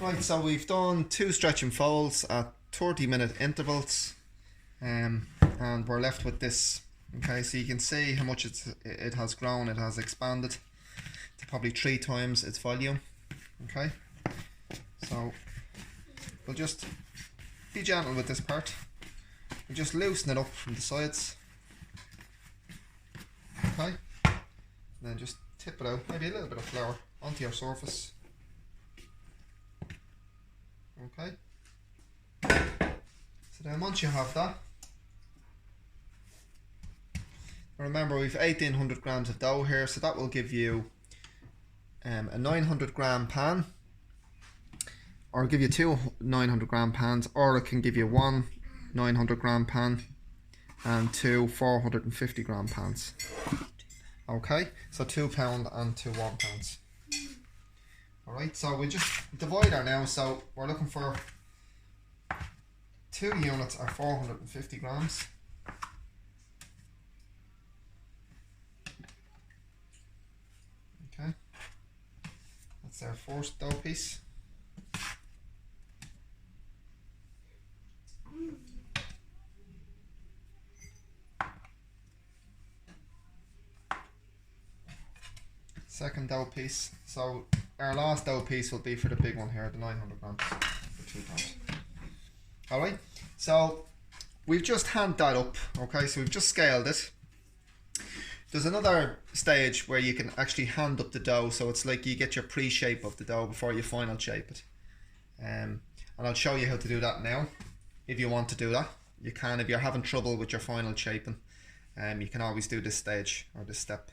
Right, so we've done 2 stretch and folds at 30-minute intervals, and we're left with this. Okay, so you can see how much it has grown. It has expanded to probably 3 times its volume. Okay, so we'll just be gentle with this part. We'll just loosen it up from the sides. Okay, and then just tip it out, maybe a little bit of flour onto your surface. Okay, so then once you have that, remember we've 1800 grams of dough here, so that will give you a 900 gram pan, or give you 2 900 gram pans, or it can give you 1 900 gram pan and 2 450 gram pans. Okay, so £2 and 2 1 pounds. Alright, so we'll just divide our now. So we're looking for 2 units are 450 grams. Okay, that's our first dough piece. Second dough piece. So our last dough piece will be for the big one here, the 900 grams for £2. Alright, so we've just handed that up. Okay, so we've just scaled it. There's another stage where you can actually hand up the dough, so it's like you get your pre-shape of the dough before you final shape it. And I'll show you how to do that now. If you want to do that, you can. If you're having trouble with your final shaping, you can always do this stage or this step.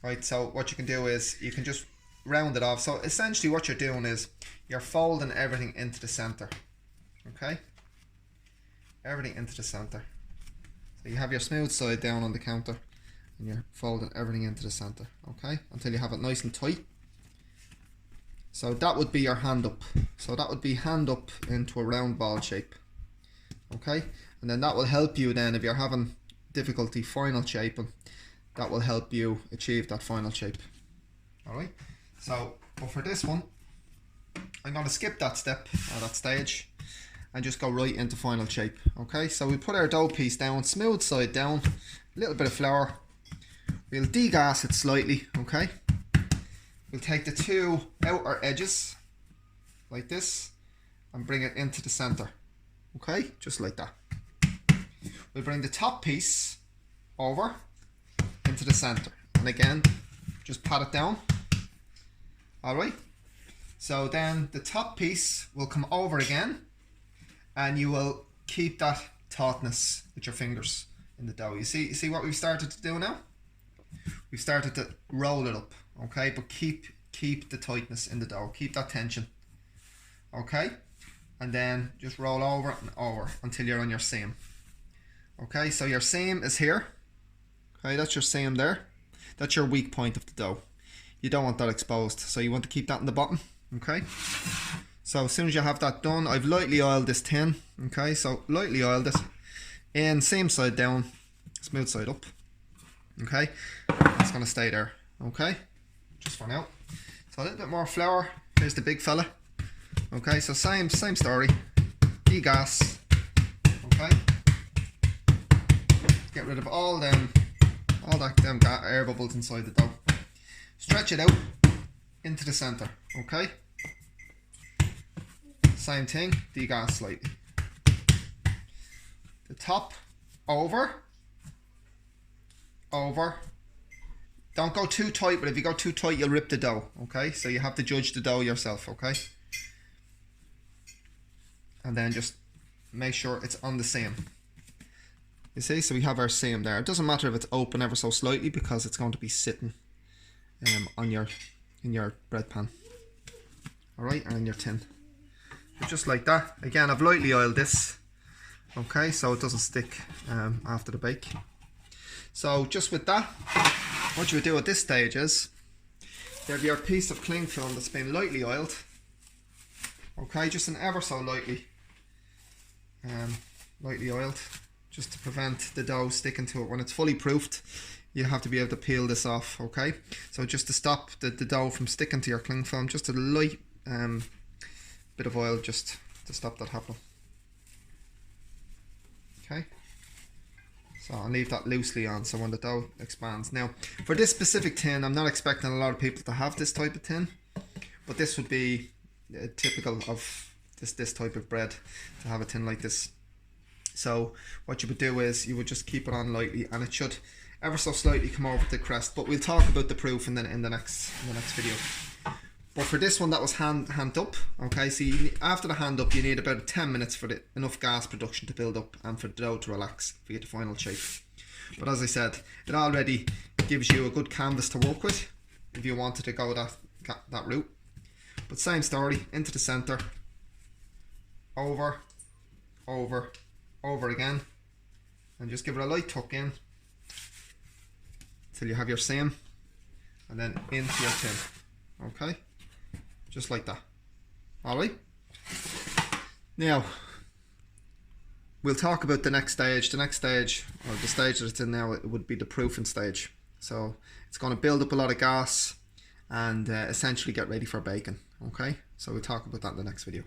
Right, so what you can do is you can just round it off. So essentially what you're doing is you're folding everything into the center. Okay, everything into the center. So you have your smooth side down on the counter and you're folding everything into the center. Okay, until you have it nice and tight. So that would be your hand up. So that would be hand up into a round ball shape. Okay, and then that will help you then if you're having difficulty final shaping. That will help you achieve that final shape. Alright, so but for this one, I'm going to skip that step or that stage and just go right into final shape. Okay, so we put our dough piece down, smooth side down, a little bit of flour. We'll degas it slightly. Okay, we'll take the 2 outer edges like this and bring it into the center. Okay, just like that. We'll bring the top piece over into the center, and again just pat it down. Alright, so then the top piece will come over again and you will keep that tautness with your fingers in the dough. You see what we've started to do now? We've started to roll it up. Okay, but keep the tightness in the dough, keep that tension. Okay, and then just roll over and over until you're on your seam. Okay, so your seam is here. Okay, that's your seam there. That's your weak point of the dough. You don't want that exposed, so you want to keep that in the bottom. Okay, so as soon as you have that done, I've lightly oiled this tin. Okay, so lightly oiled it, and same side down, smooth side up. Okay, it's going to stay there. Okay, just for now. So a little bit more flour. Here's the big fella. Okay, so same story. Degas. Okay, get rid of all them air bubbles inside the dough. Stretch it out into the center. Okay, same thing, degas slightly. The top over. Don't go too tight, but if you go too tight you'll rip the dough. Okay, so you have to judge the dough yourself. Okay, and then just make sure it's on the seam. You see, so we have our seam there. It doesn't matter if it's open ever so slightly because it's going to be sitting in your bread pan. Alright, and in your tin. So just like that. Again, I've lightly oiled this. Okay, so it doesn't stick after the bake. So just with that, what you would do at this stage is you have your piece of cling film that's been lightly oiled. Okay, just an ever so lightly oiled, just to prevent the dough sticking to it. When it's fully proofed, you have to be able to peel this off. Okay, so just to stop the dough from sticking to your cling film, just a light bit of oil just to stop that happening. Okay, so I'll leave that loosely on so when the dough expands. Now for this specific tin, I'm not expecting a lot of people to have this type of tin, but this would be typical of this type of bread, to have a tin like this. So what you would do is you would just keep it on lightly, and it should ever so slightly come over the crest, but we'll talk about the proof in the next video. But for this one, that was hand up. Okay, so after the hand up, you need about 10 minutes for enough gas production to build up and for the dough to relax for you to final shape. But as I said, it already gives you a good canvas to work with if you wanted to go that route. But same story, into the center, over again, and just give it a light tuck in till you have your seam, and then into your tin. Okay, just like that. Alright, now we'll talk about the next stage. The next stage, or the stage that it's in now, it would be the proofing stage. So it's going to build up a lot of gas and essentially get ready for baking. Okay, so we'll talk about that in the next video.